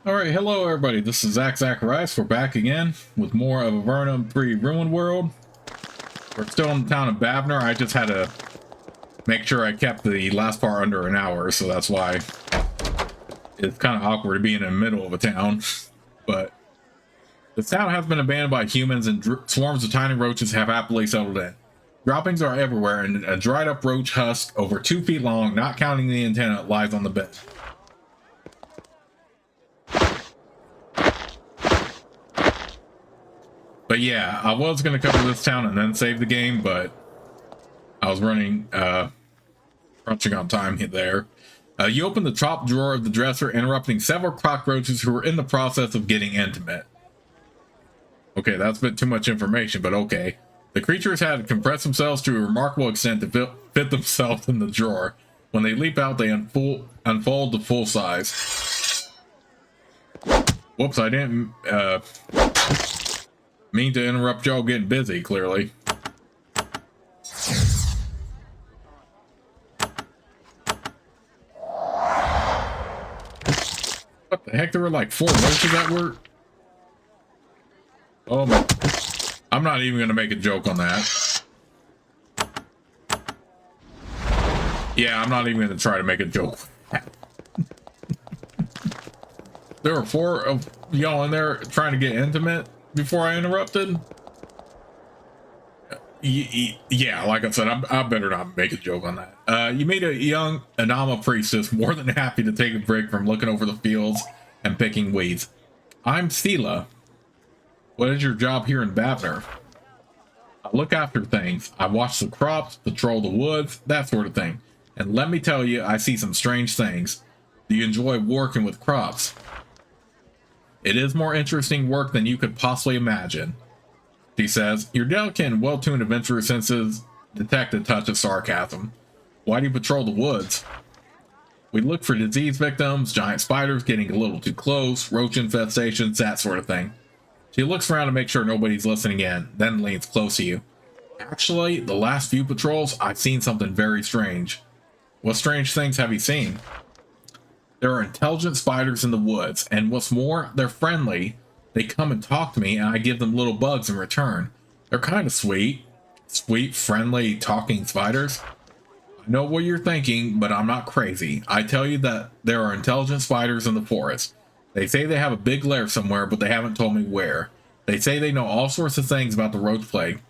Alright, hello everybody, this is Zacharias. We're back again with more of Avernum 3 Ruined World. We're still in the town of Bavner. I just had to make sure I kept the last part under an hour, so that's why it's kind of awkward being in the middle of a town. But the town has been abandoned by humans and swarms of tiny roaches have happily settled in. Droppings are everywhere and a dried up roach husk over 2 feet long, not counting the antenna, lies on the bed. But yeah, I was going to cover this town and then save the game, but I was crunching on time there. You open the top drawer of the dresser, interrupting several cockroaches who were in the process of getting intimate. Okay, that's a bit too much information, but okay. The creatures had compressed themselves to a remarkable extent to fit themselves in the drawer. When they leap out, they unfold to full size. Whoops, I didn't mean to interrupt y'all getting busy, clearly. What the heck? There were like 4 roaches at work? Oh my. I'm not even going to make a joke on that. Yeah, I'm not even going to try to make a joke. There were 4 of y'all in there trying to get intimate before I interrupted. Yeah, like I said, I better not make a joke on that. You meet a young Anama priestess more than happy to take a break from looking over the fields and picking weeds. I'm Sela. What is your job here in Bavner? I look after things. I watch the crops, patrol the woods, that sort of thing. And let me tell you, I see some strange things. Do you enjoy working with crops? It is more interesting work than you could possibly imagine. She says, your delicate and well-tuned adventurous senses detect a touch of sarcasm. Why do you patrol the woods? We look for disease victims, giant spiders getting a little too close, roach infestations, that sort of thing. She looks around to make sure nobody's listening in, then leans close to you. Actually, the last few patrols, I've seen something very strange. What strange things have you seen? There are intelligent spiders in the woods, and what's more, they're friendly. They come and talk to me, and I give them little bugs in return. They're kind of sweet. Sweet, friendly, talking spiders. I know what you're thinking, but I'm not crazy. I tell you that there are intelligent spiders in the forest. They say they have a big lair somewhere, but they haven't told me where. They say they know all sorts of things about the roach plague.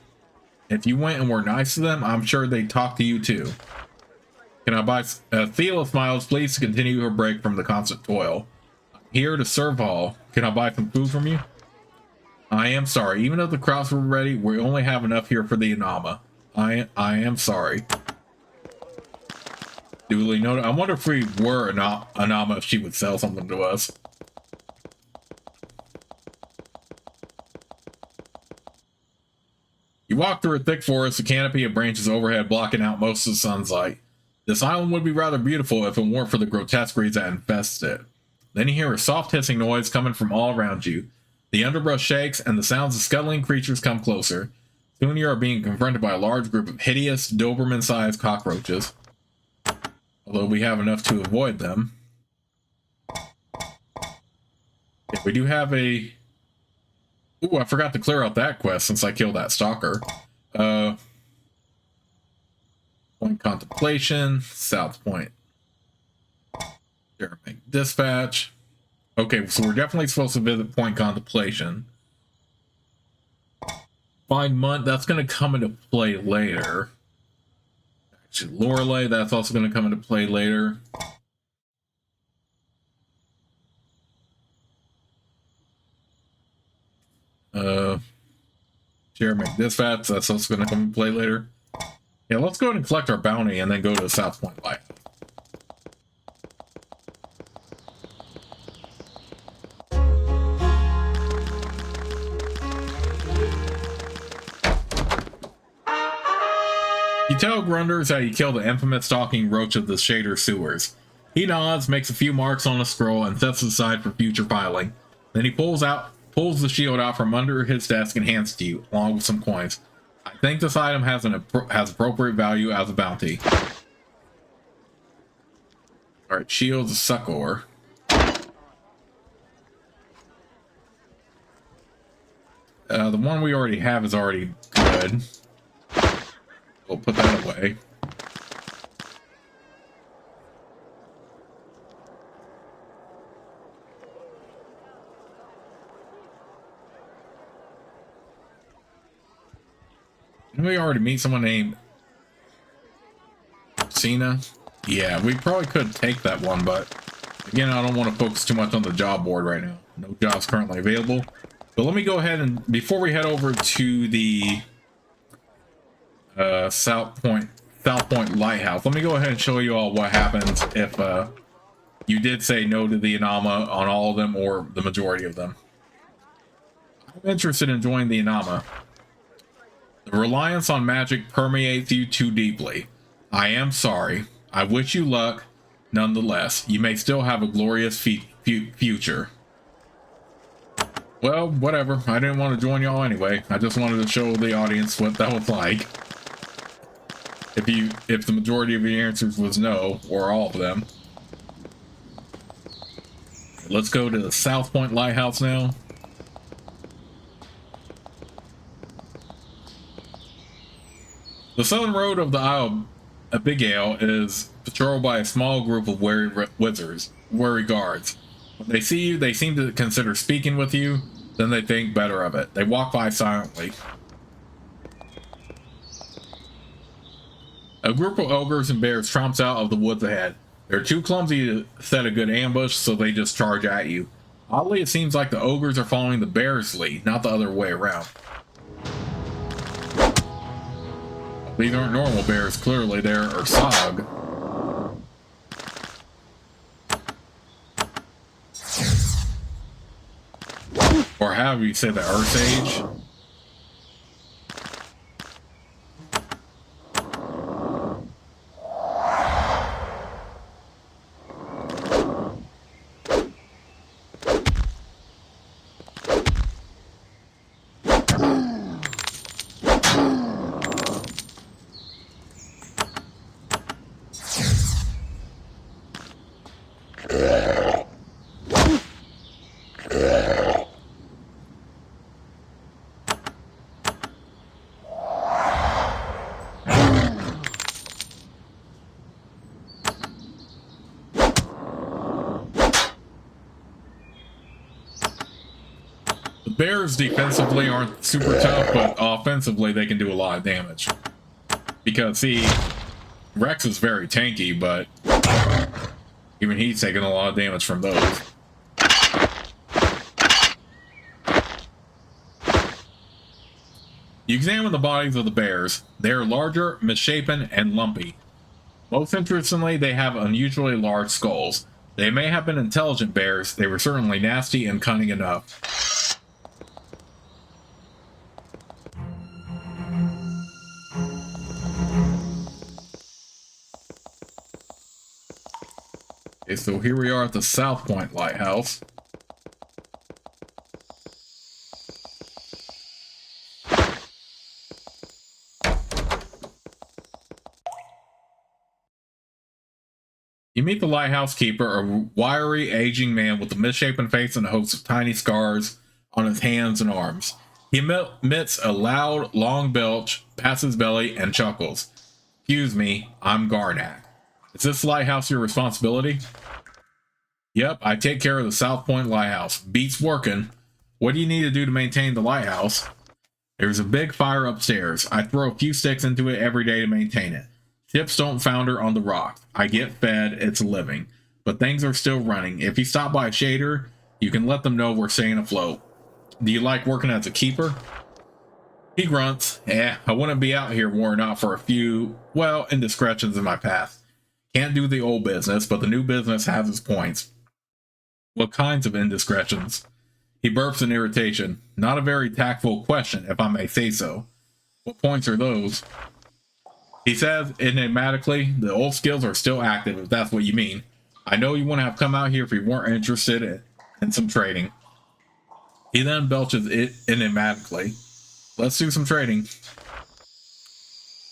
If you went and were nice to them, I'm sure they'd talk to you too. Can I buy... Thela smiles, pleased to continue her break from the constant toil. I'm here to serve all. Can I buy some food from you? I am sorry. Even if the crops were ready, we only have enough here for the Anama. I am sorry. Duly noted. I wonder if we were Anama, if she would sell something to us. You walk through a thick forest, a canopy of branches overhead blocking out most of the sun's light. This island would be rather beautiful if it weren't for the grotesque weeds that infest it. Then you hear a soft hissing noise coming from all around you. The underbrush shakes, and the sounds of scuttling creatures come closer. Soon you are being confronted by a large group of hideous, Doberman-sized cockroaches. Although we have enough to avoid them. Yeah, we do have a... Ooh, I forgot to clear out that quest since I killed that stalker. Point Contemplation, South Point. Jeremy Dispatch. Okay, so we're definitely supposed to visit Point Contemplation. Find Munt, that's going to come into play later. Actually, Lorelei, that's also going to come into play later. Jeremy Dispatch, that's also going to come into play later. Yeah, let's go ahead and collect our bounty and then go to South Point Light. You tell Grunders how you killed the infamous stalking roach of the Shader sewers. He nods, makes a few marks on a scroll, and sets it aside for future filing. Then he pulls the shield out from under his desk and hands it to you, along with some coins. I think this item has appropriate value as a bounty. Alright, Shield's a succor. The one we already have is already good. We'll put that away. Didn't we already meet someone named Cena? Yeah, we probably could take that one, but again, I don't want to focus too much on the job board right now. No jobs currently available. But let me go ahead and, before we head over to the South Point Lighthouse, let me go ahead and show you all what happens if you did say no to the Anama on all of them or the majority of them. I'm interested in joining the Anama. The reliance on magic permeates you too deeply. I am sorry. I wish you luck. Nonetheless, you may still have a glorious future. Well, whatever. I didn't want to join y'all anyway. I just wanted to show the audience what that was like. If the majority of your answers was no, or all of them. Let's go to the South Point Lighthouse now. The southern road of the Isle of Bigail is patrolled by a small group of wary guards. When they see you, they seem to consider speaking with you, then they think better of it. They walk by silently. A group of ogres and bears tromps out of the woods ahead. They're too clumsy to set a good ambush, so they just charge at you. Oddly, it seems like the ogres are following the bears' lead, not the other way around. These aren't normal bears, clearly they're Ursag. Or however you say the Ursage. Bears defensively aren't super tough, but offensively they can do a lot of damage. Because, see, Rex is very tanky, but even he's taking a lot of damage from those. You examine the bodies of the bears. They are larger, misshapen, and lumpy. Most interestingly, they have unusually large skulls. They may have been intelligent bears, they were certainly nasty and cunning enough. Okay, so here we are at the South Point Lighthouse. You meet the lighthouse keeper, a wiry, aging man with a misshapen face and a host of tiny scars on his hands and arms. He emits a loud, long belch, pats his belly, and chuckles. Excuse me, I'm Garnak. Is this lighthouse your responsibility? Yep, I take care of the South Point Lighthouse. Beats working. What do you need to do to maintain the lighthouse? There's a big fire upstairs. I throw a few sticks into it every day to maintain it. Ships don't founder on the rocks. I get fed, it's a living. But things are still running. If you stop by a shader, you can let them know we're staying afloat. Do you like working as a keeper? He grunts. I wouldn't be out here were it not for a few, well, indiscretions in my past. Can't do the old business, but the new business has its points. What kinds of indiscretions? He burps in irritation. Not a very tactful question, if I may say so. What points are those? He says enigmatically, the old skills are still active, if that's what you mean. I know you wouldn't have come out here if you weren't interested in some trading. He then belches it enigmatically. Let's do some trading.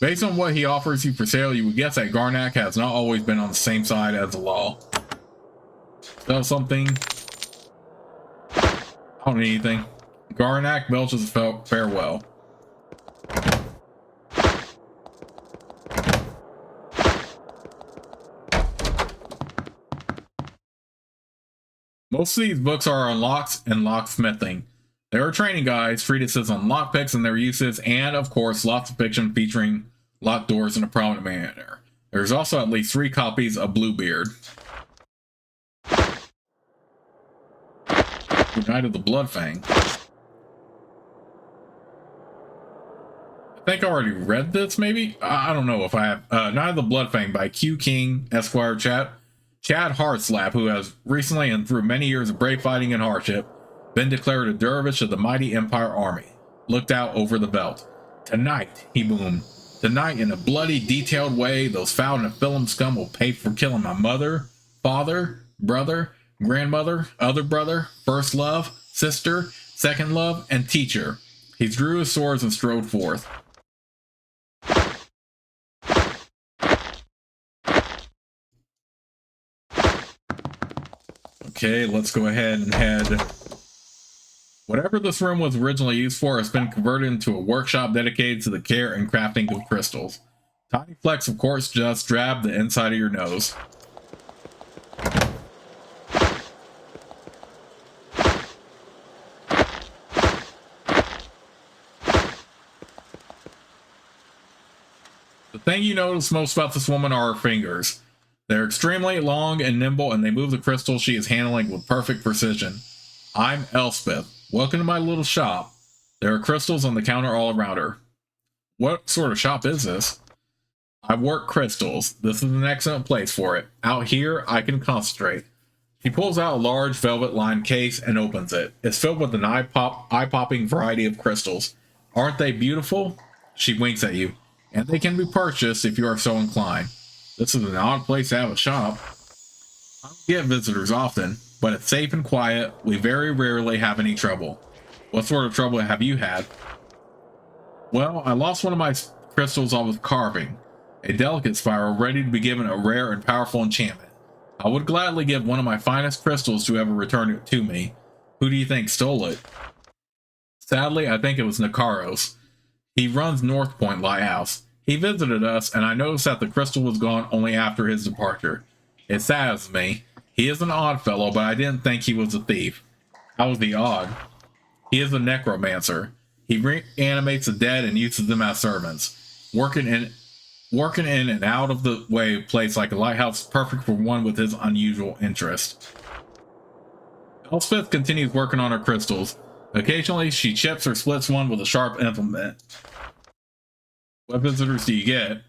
Based on what he offers you for sale, you would guess that Garnak has not always been on the same side as the law. Sell something. I don't need anything. Garnak belches a farewell. Most of these books are on locks and locksmithing. There are training guides, treatises on lockpicks and their uses, and of course, lots of fiction featuring locked doors in a prominent manner. There's also at least 3 copies of Bluebeard. Night of the Bloodfang. I think I already read this, maybe? I don't know if I have. Night of the Bloodfang by Q King, Esquire Chad Hartslap, who has recently and through many years of brave fighting and hardship, been declared a dervish of the mighty Empire Army. Looked out over the belt. Tonight, he boomed. Tonight, in a bloody, detailed way, those foul and film scum will pay for killing my mother, father, brother, grandmother, other brother, first love, sister, second love, and teacher. He drew his swords and strode forth. Okay, let's go ahead and head. Whatever this room was originally used for has been converted into a workshop dedicated to the care and crafting of crystals. Tiny flecks of quartz just drab the inside of your nose. The thing you notice most about this woman are her fingers. They're extremely long and nimble, and they move the crystals she is handling with perfect precision. I'm Elspeth. Welcome to my little shop. There are crystals on the counter all around her. What sort of shop is this? I work crystals. This is an excellent place for it. Out here, I can concentrate. She pulls out a large velvet-lined case and opens it. It's filled with an eye-popping variety of crystals. Aren't they beautiful? She winks at you. And they can be purchased if you are so inclined. This is an odd place to have a shop. I don't get visitors often, but it's safe and quiet. We very rarely have any trouble. What sort of trouble have you had? Well, I lost one of my crystals I was carving. A delicate spiral ready to be given a rare and powerful enchantment. I would gladly give one of my finest crystals to whoever returned it to me. Who do you think stole it? Sadly, I think it was Nakaros. He runs North Point Lighthouse. He visited us, and I noticed that the crystal was gone only after his departure. It saddens me. He is an odd fellow, but I didn't think he was a thief. How is he odd? He is a necromancer. He reanimates the dead and uses them as servants. Working in an out of the way place like a lighthouse is perfect for one with his unusual interest. Elspeth continues working on her crystals. Occasionally, she chips or splits one with a sharp implement. What visitors do you get?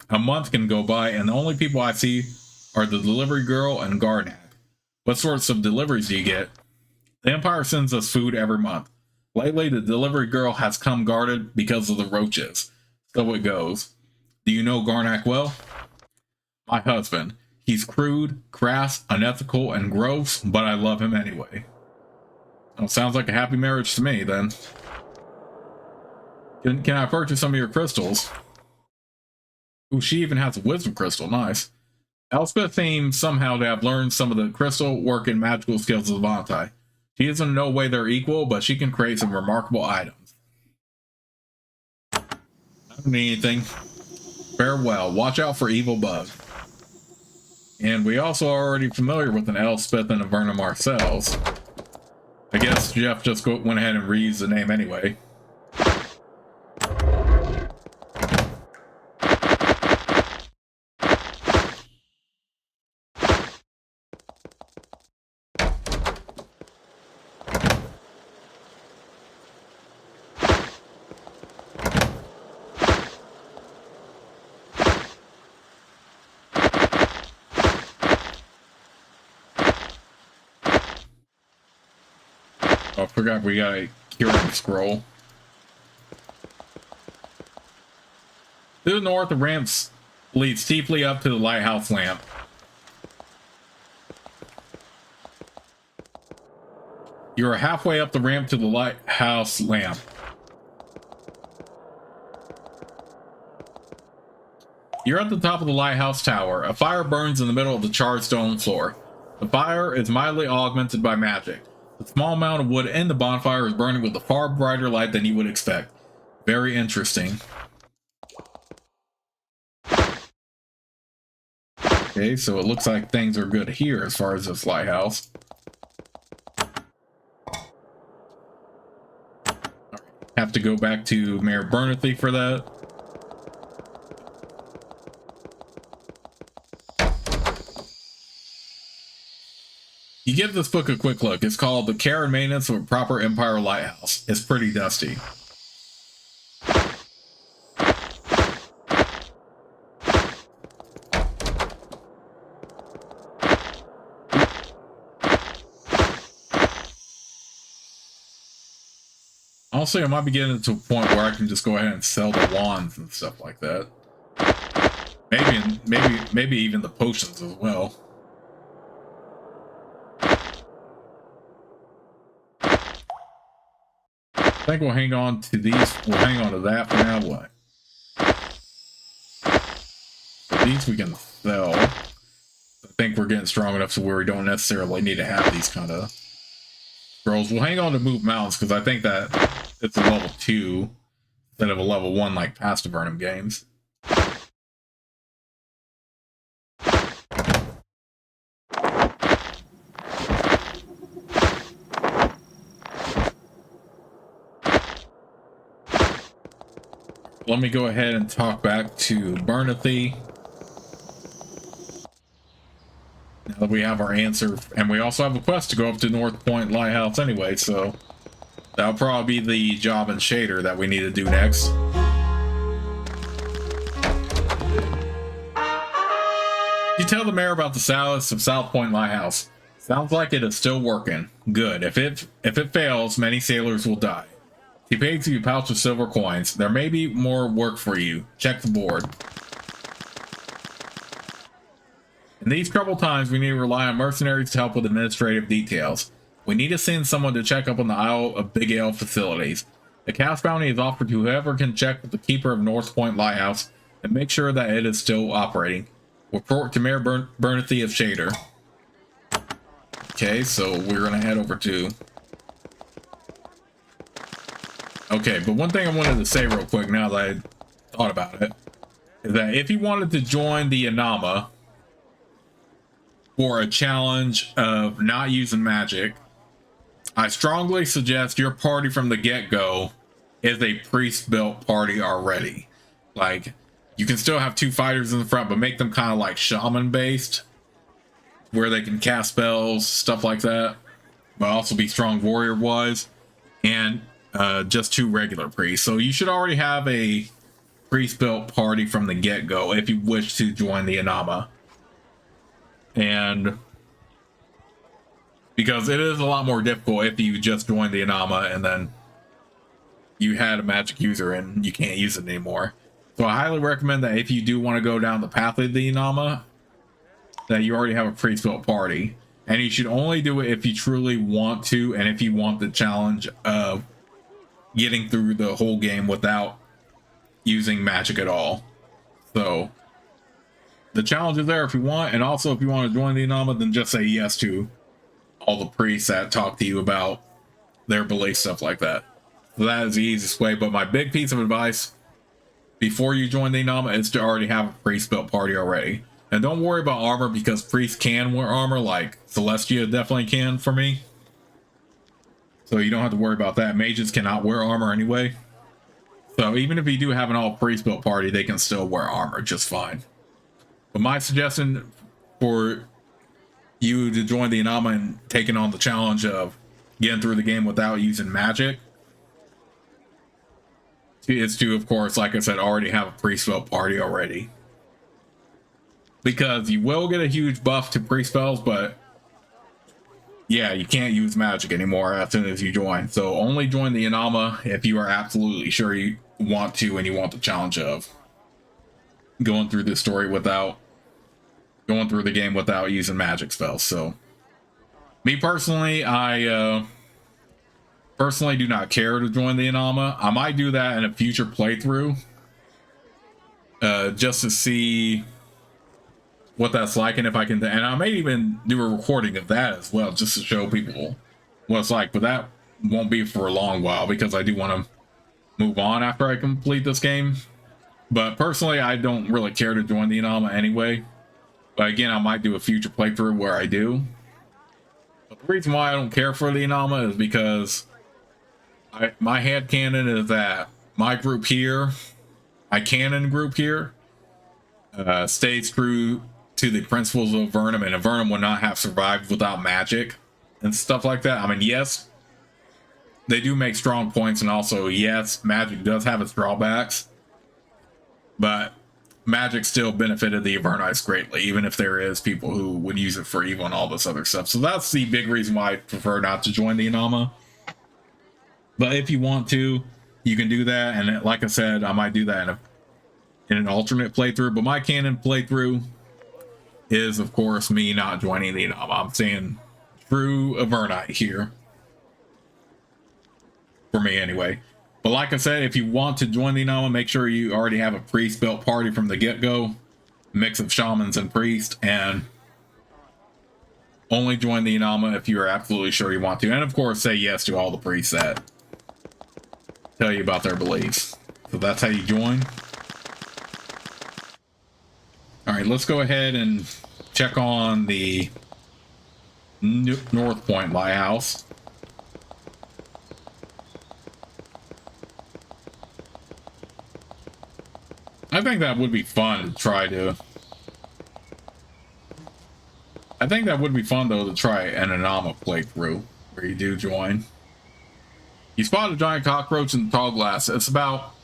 A month can go by, and the only people I see are the delivery girl and Garnak. What sorts of deliveries do you get? The Empire sends us food every month. Lately, the delivery girl has come guarded because of the roaches. So it goes. Do you know Garnak well? My husband. He's crude, crass, unethical, and gross, but I love him anyway. Well, sounds like a happy marriage to me, then. Can I purchase some of your crystals? Ooh, she even has a wisdom crystal. Nice. Elspeth seems somehow to have learned some of the crystal work and magical skills of Vantai. She is in no way their equal, but she can create some remarkable items. I don't need anything. Farewell. Watch out for evil bug. And we also are already familiar with an Elspeth and Avernum ourselves. I guess Jeff just went ahead and reused the name anyway. Oh, I forgot we got a curing scroll. To the north, the ramps lead steeply up to the lighthouse lamp. You are halfway up the ramp to the lighthouse lamp. You're at the top of the lighthouse tower. A fire burns in the middle of the charred stone floor. The fire is mildly augmented by magic. The small amount of wood in the bonfire is burning with a far brighter light than you would expect. Very interesting. Okay, so it looks like things are good here as far as this lighthouse. Have to go back to Mayor Bernathy for that. You give this book a quick look. It's called The Care and Maintenance of a Proper Empire Lighthouse. It's pretty dusty. Honestly, I might be getting to a point where I can just go ahead and sell the wands and stuff like that. Maybe even the potions as well. I think we'll hang on to these. We'll hang on to that for now. What? So these we can sell. I think we're getting strong enough to where we don't necessarily need to have these kind of scrolls. We'll hang on to move mountains because I think that it's a level 2 instead of a level 1 like past Avernum games. Let me go ahead and talk back to Bernathy. Now that we have our answer, and we also have a quest to go up to North Point Lighthouse anyway, so that'll probably be the job in Shader that we need to do next. You tell the mayor about the status of South Point Lighthouse. Sounds like it is still working. Good. If it fails, many sailors will die. He pays you a pouch of silver coins. There may be more work for you. Check the board. In these troubled times, we need to rely on mercenaries to help with administrative details. We need to send someone to check up on the Isle of Bigail facilities. The cash bounty is offered to whoever can check with the keeper of North Point Lighthouse and make sure that it is still operating. Report to Mayor Bernathy of Shader. Okay, so we're going to head over to... Okay, but one thing I wanted to say real quick now that I thought about it is that if you wanted to join the Anama for a challenge of not using magic, I strongly suggest your party from the get-go is a priest-built party already. Like, you can still have 2 fighters in the front, but make them kind of like shaman-based, where they can cast spells, stuff like that, but also be strong warrior-wise, and just 2 regular priests. So you should already have a priest-built party from the get-go if you wish to join the Anama. And because it is a lot more difficult if you just join the Anama and then you had a magic user and you can't use it anymore. So I highly recommend that if you do want to go down the path of the Anama, that you already have a priest-built party. And you should only do it if you truly want to, and if you want the challenge of getting through the whole game without using magic at all. So the challenge is there if you want, and also if you want to join the Anama, then just say yes to all the priests that talk to you about their belief, stuff like that. So that is the easiest way. But my big piece of advice before you join the Anama is to already have a priest-built party already. And don't worry about armor, because priests can wear armor, like Celestia definitely can for me. So you don't have to worry about that. Mages cannot wear armor anyway. So even if you do have an all priest-built party, they can still wear armor just fine. But my suggestion for you to join the Anama and taking on the challenge of getting through the game without using magic is to, of course, like I said, already have a priest-built party already. Because you will get a huge buff to priest spells, but yeah, you can't use magic anymore as soon as you join. So only join the Anama if you are absolutely sure you want to and you want the challenge of going through this story without going through the game without using magic spells. So me personally, I personally do not care to join the Anama. I might do that in a future playthrough just to see what that's like, and if I can, and I may even do a recording of that as well, just to show people what it's like, but that won't be for a long while because I do want to move on after I complete this game. But personally, I don't really care to join the Inama anyway. But again, I might do a future playthrough where I do. But the reason why I don't care for the Inama is because my headcanon is that my group here, my canon group here, stays true to the principles of Avernum, and Avernum would not have survived without magic and stuff like that. I mean, yes, they do make strong points, and also, yes, magic does have its drawbacks, but magic still benefited the Avernites greatly, even if there is people who would use it for evil and all this other stuff. So that's the big reason why I prefer not to join the Inama. But if you want to, you can do that, and like I said, I might do that in an alternate playthrough. But my canon playthrough is, of course, me not joining the Inama. I'm saying true Avernite here. For me, anyway. But like I said, if you want to join the Inama, make sure you already have a priest-built party from the get-go. Mix of shamans and priests, and only join the Inama if you're absolutely sure you want to. And of course, say yes to all the priests that tell you about their beliefs. So that's how you join. Alright, let's go ahead and check on the North Point Lighthouse. I think that would be fun to try to... I think that would be fun, though, to try an Inama playthrough, where you do join. You spot a giant cockroach in the tall glass. It's about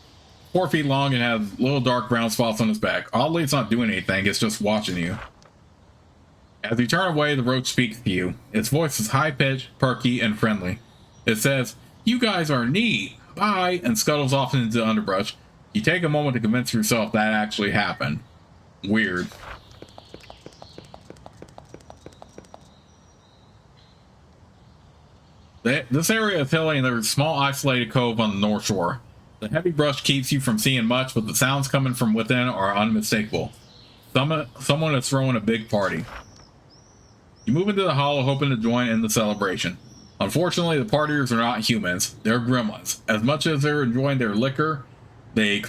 4 feet long and has little dark brown spots on its back. Oddly, it's not doing anything, it's just watching you. As you turn away, the roach speaks to you. Its voice is high-pitched, perky, and friendly. It says, "You guys are neat. Bye," and scuttles off into the underbrush. You take a moment to convince yourself that actually happened. Weird. This area is hilly and there's a small isolated cove on the north shore. The heavy brush keeps you from seeing much, but the sounds coming from within are unmistakable. Someone is throwing a big party. You move into the hollow hoping to join in the celebration. Unfortunately, the partiers are not humans, they're gremlins. As much as they're enjoying their liquor, they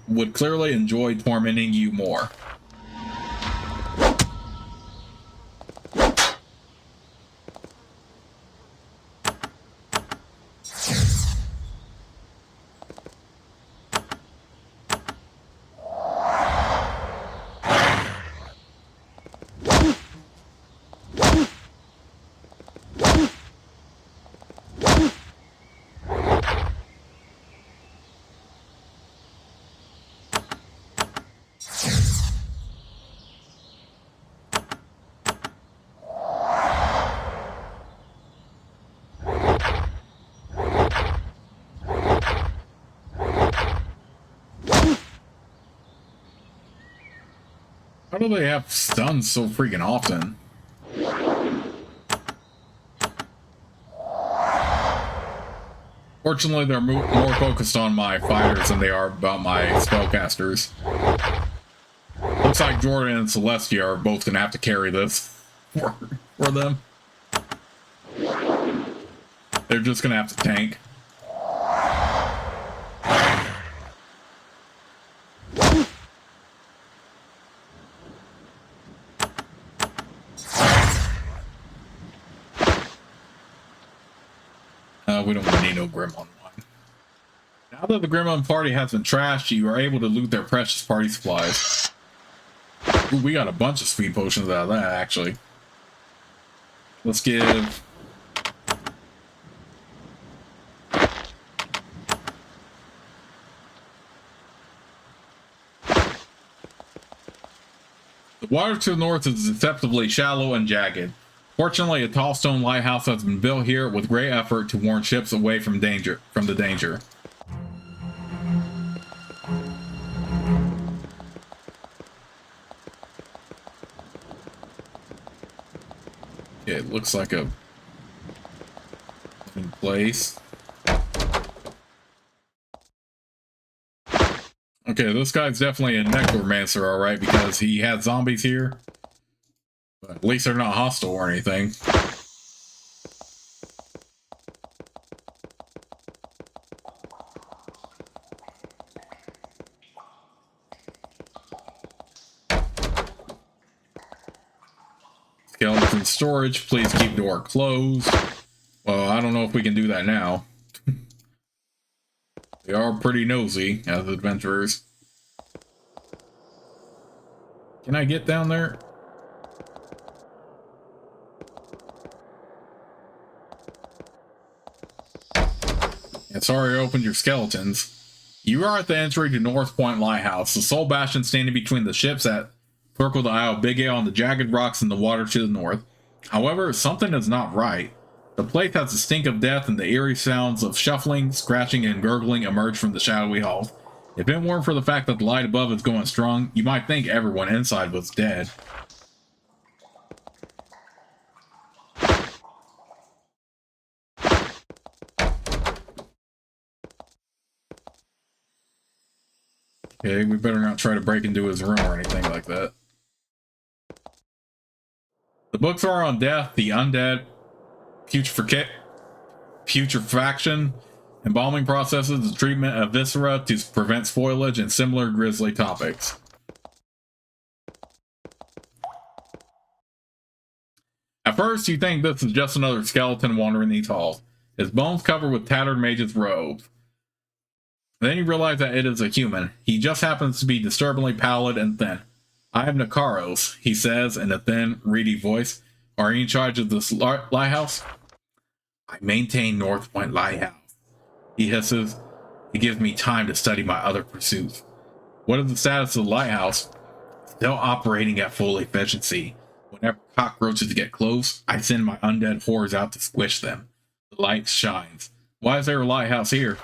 would clearly enjoy tormenting you more. How do they have stuns so freaking often? Fortunately, they're more focused on my fighters than they are about my spellcasters. Looks like Jordan and Celestia are both gonna have to carry this for them. They're just gonna have to tank. We don't need no Gremlin one. Now that the Gremlin party has been trashed, you are able to loot their precious party supplies. Ooh, we got a bunch of speed potions out of that, actually. Let's give... The water to the north is deceptively shallow and jagged. Fortunately, a tall stone lighthouse has been built here with great effort to warn ships away from the danger. Okay, it looks like a place. Okay, this guy's definitely a necromancer, alright, because he had zombies here. But at least they're not hostile or anything. Skeleton storage. Please keep door closed. Well, I don't know if we can do that now. They are pretty nosy as adventurers. Can I get down there? And sorry I opened your skeletons. You are at the entry to North Point Lighthouse, the sole bastion standing between the ships that circle the Isle of Bigail and the jagged rocks in the water to the north. However, something is not right. The place has the stink of death, and the eerie sounds of shuffling, scratching, and gurgling emerge from the shadowy halls. If it weren't for the fact that the light above is going strong, you might think everyone inside was dead. Okay, we better not try to break into his room or anything like that. The books are on death, the undead, putrefaction, embalming processes, the treatment of viscera to prevent spoilage, and similar grisly topics. At first, you think this is just another skeleton wandering these halls, his bones covered with tattered mage's robes. Then you realize that it is a human. He just happens to be disturbingly pallid and thin. I am Nakaros, he says in a thin, reedy voice. Are you in charge of this lighthouse? I maintain North Point Lighthouse, he hisses. It gives me time to study my other pursuits. What is the status of the lighthouse? Still operating at full efficiency. Whenever cockroaches get close, I send my undead hordes out to squish them. The light shines. Why is there a lighthouse here?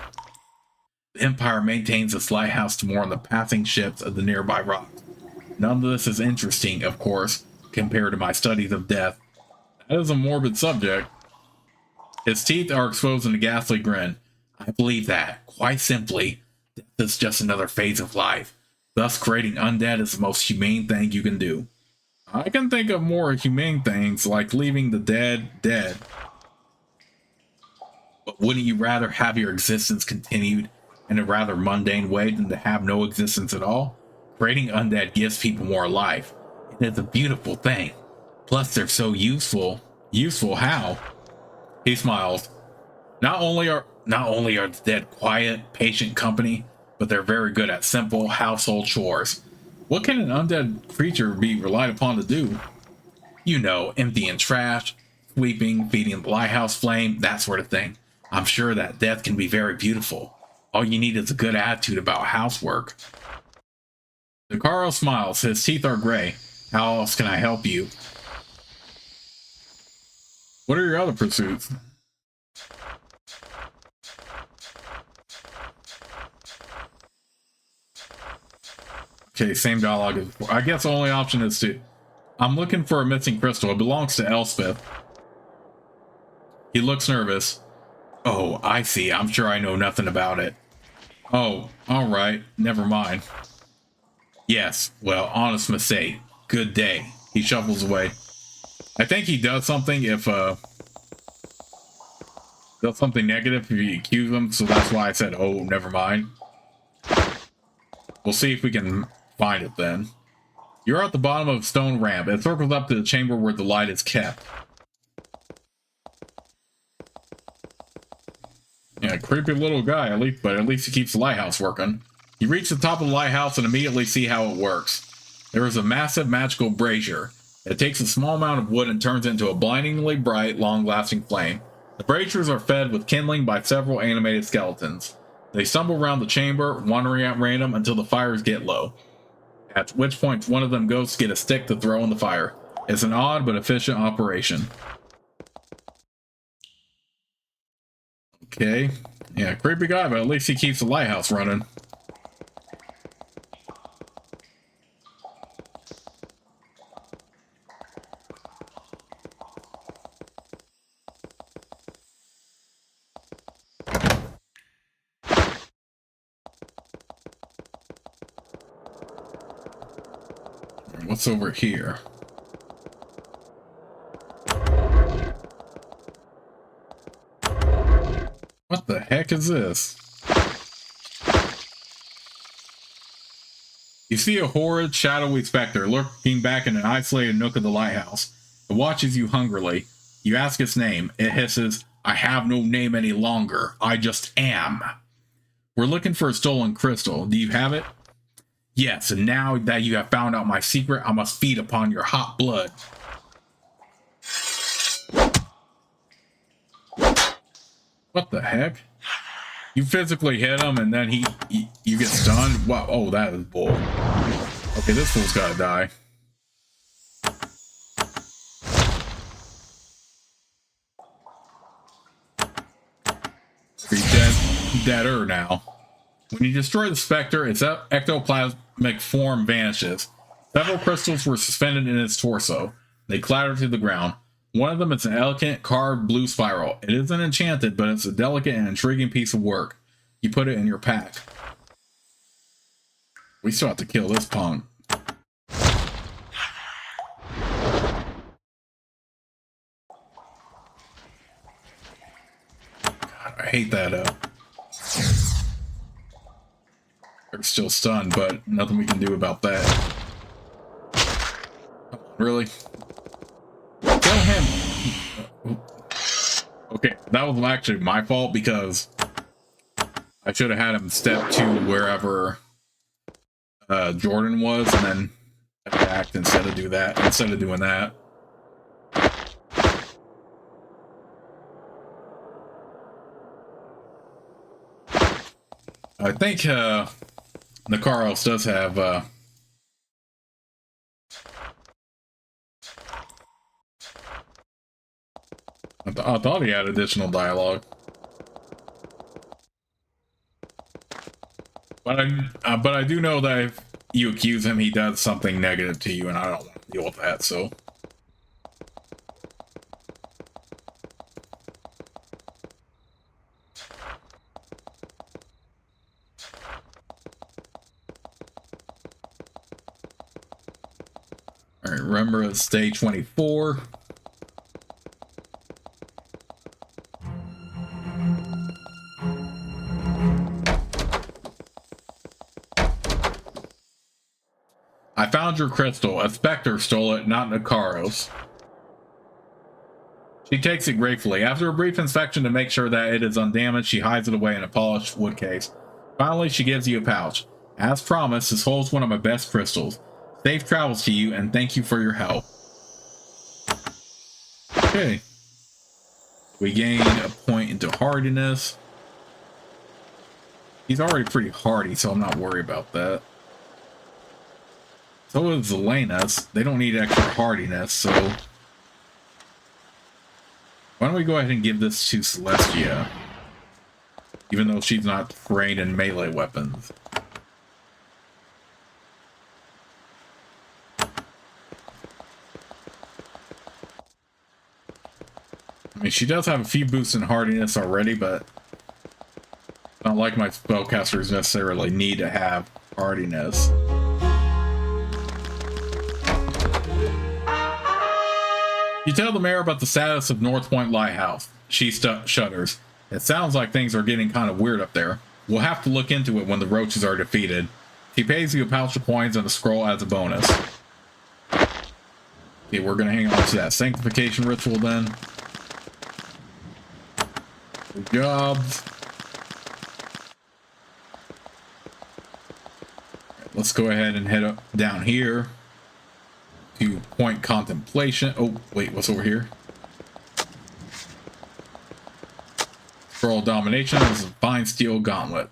The Empire maintains this lighthouse to warn the passing ships of the nearby rocks. None of this is interesting, of course, compared to my studies of death. That is a morbid subject. His teeth are exposed in a ghastly grin. I believe that, quite simply, death is just another phase of life. Thus, creating undead is the most humane thing you can do. I can think of more humane things, like leaving the dead dead. But wouldn't you rather have your existence continued in a rather mundane way than to have no existence at all? Creating undead gives people more life. It is a beautiful thing. Plus, they're so useful. Useful how? He smiles. Not only are the dead quiet, patient company, but they're very good at simple household chores. What can an undead creature be relied upon to do? You know, emptying trash, sweeping, feeding the lighthouse flame, that sort of thing. I'm sure that death can be very beautiful. All you need is a good attitude about housework. Zakaro smiles. His teeth are gray. How else can I help you? What are your other pursuits? Okay, same dialogue as before. I guess the only option is to... I'm looking for a missing crystal. It belongs to Elspeth. He looks nervous. Oh, I see. I'm sure I know nothing about it. Oh, alright. Never mind. Yes, well, honest mistake. Good day. He shuffles away. I think he does something if, does something negative if you accuse him, so that's why I said, oh, never mind. We'll see if we can find it then. You're at the bottom of a stone ramp. It circles up to the chamber where the light is kept. Yeah, creepy little guy, but at least he keeps the lighthouse working. You reach the top of the lighthouse and immediately see how it works. There is a massive magical brazier. It takes a small amount of wood and turns it into a blindingly bright, long-lasting flame. The braziers are fed with kindling by several animated skeletons. They stumble around the chamber, wandering at random until the fires get low. At which point one of them goes to get a stick to throw in the fire. It's an odd but efficient operation. Okay. Yeah, creepy guy, but at least he keeps the lighthouse running. What's over here? What the heck is this? You see a horrid, shadowy specter lurking back in an isolated nook of the lighthouse. It watches you hungrily. You ask its name. It hisses, I have no name any longer. I just am. We're looking for a stolen crystal. Do you have it? Yes, and now that you have found out my secret, I must feed upon your hot blood. What the heck? You physically hit him and then you get stunned? Wow, oh, that is bull. Okay, this fool's gotta die. He's deader now. When you destroy the Spectre, its ectoplasmic form vanishes. Several crystals were suspended in its torso. They clatter to the ground. One of them is an elegant carved blue spiral. It isn't enchanted, but it's a delicate and intriguing piece of work. You put it in your pack. We still have to kill this punk. God, I hate that. They're still stunned, but nothing we can do about that. Really? Kill him! Okay, that was actually my fault because I should have had him step to wherever Jordan was and then attacked instead of doing that. I think Nakaros does have I thought he had additional dialogue. But I do know that if you accuse him, he does something negative to you, and I don't want to deal with that, so. Alright, remember it's day 24. I found your crystal. A Spectre stole it, not Nakaros. She takes it gratefully. After a brief inspection to make sure that it is undamaged, she hides it away in a polished wood case. Finally, she gives you a pouch. As promised, this holds one of my best crystals. Safe travels to you, and thank you for your help. Okay. We gain a point into hardiness. He's already pretty hardy, so I'm not worried about that. So is Elena's. They don't need extra hardiness, so why don't we go ahead and give this to Celestia, even though she's not trained in melee weapons. I mean, she does have a few boosts in hardiness already, but not like my spellcasters necessarily need to have hardiness. You tell the mayor about the status of North Point Lighthouse. She shudders. It sounds like things are getting kind of weird up there. We'll have to look into it when the roaches are defeated. He pays you a pouch of coins and a scroll as a bonus. Okay, we're going to hang on to that sanctification ritual then. Good job. Let's go ahead and head up down here to Point Contemplation. Oh, wait, what's over here? Scroll Domination is a fine steel gauntlet.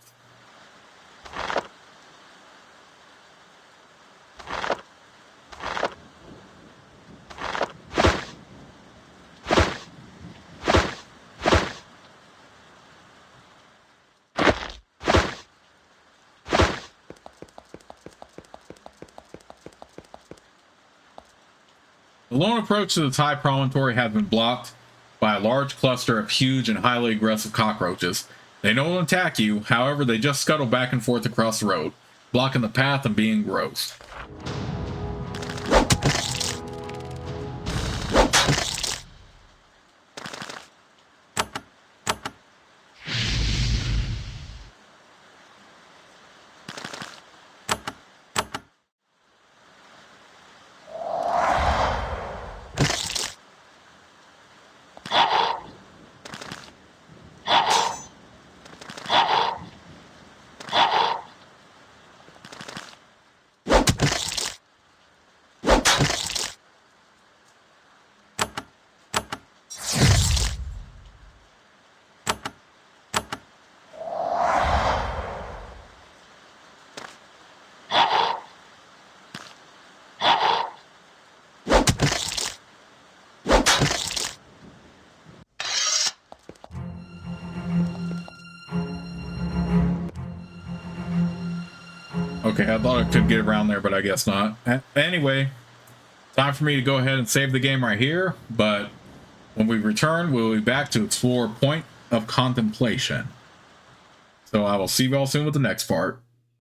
The lone approach to the Thai promontory has been blocked by a large cluster of huge and highly aggressive cockroaches. They don't attack you, however, they just scuttle back and forth across the road, blocking the path and being gross. Okay, I thought I could get around there, but I guess not. Anyway, time for me to go ahead and save the game right here, but when we return, we'll be back to explore Point of Contemplation. So I will see you all soon with the next part.